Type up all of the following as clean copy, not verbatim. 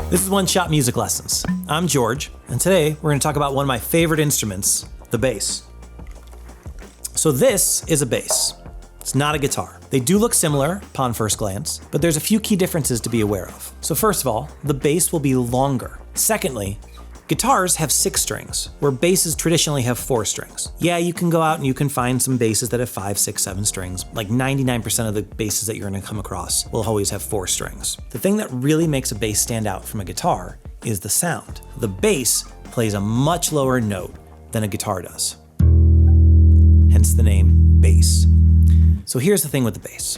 This is One Shot Music Lessons. I'm George, and today we're going to talk about one of my favorite instruments, the bass. So this is a bass. It's not a guitar. They do look similar upon first glance, but there's a few key differences to be aware of. So first of all, the bass will be longer. Secondly, guitars have 6 strings, where basses traditionally have 4 strings. Yeah, you can go out and you can find some basses that have 5, 6, 7 strings. Like 99% of the basses that you're gonna come across will always have 4 strings. The thing that really makes a bass stand out from a guitar is the sound. The bass plays a much lower note than a guitar does. Hence the name bass. So here's the thing with the bass.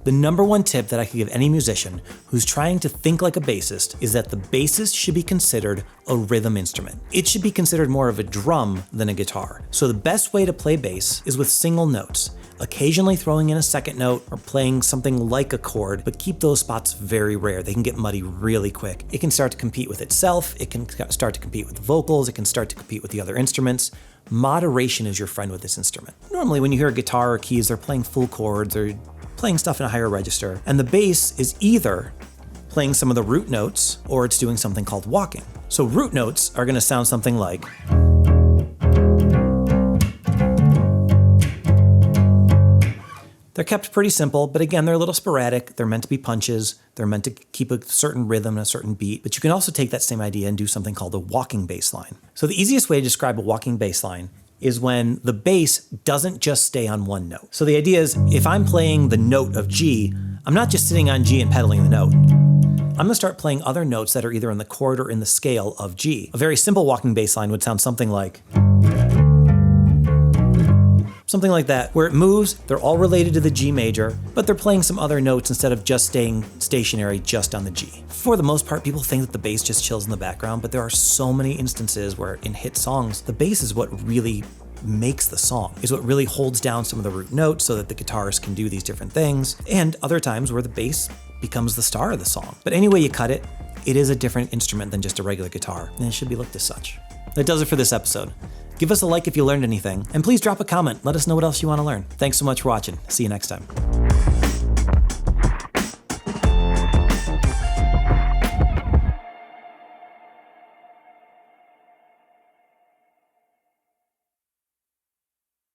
The number one tip that I could give any musician who's trying to think like a bassist is that the bassist should be considered a rhythm instrument. It should be considered more of a drum than a guitar. So the best way to play bass is with single notes, occasionally throwing in a second note or playing something like a chord, but keep those spots very rare. They can get muddy really quick. It can start to compete with itself, it can start to compete with the vocals, it can start to compete with the other instruments. Moderation is your friend with this instrument. Normally when you hear a guitar or keys, they're playing full chords or playing stuff in a higher register, and the bass is either playing some of the root notes or it's doing something called walking. So root notes are gonna sound something like, they're kept pretty simple, but again, they're a little sporadic. They're meant to be punches. They're meant to keep a certain rhythm and a certain beat, but you can also take that same idea and do something called a walking bass line. So the easiest way to describe a walking bass line is when the bass doesn't just stay on one note. So the idea is, if I'm playing the note of G, I'm not just sitting on G and pedaling the note. I'm gonna start playing other notes that are either in the chord or in the scale of G. A very simple walking bass line would sound something like that, where it moves, they're all related to the G major, but they're playing some other notes instead of just staying stationary just on the G. For the most part, people think that the bass just chills in the background, but there are so many instances where in hit songs, the bass is what really makes the song, is what really holds down some of the root notes so that the guitarist can do these different things, and other times where the bass becomes the star of the song. But any way you cut it, it is a different instrument than just a regular guitar, and it should be looked as such. That does it for this episode. Give us a like if you learned anything, and please drop a comment. Let us know what else you want to learn. Thanks so much for watching. See you next time.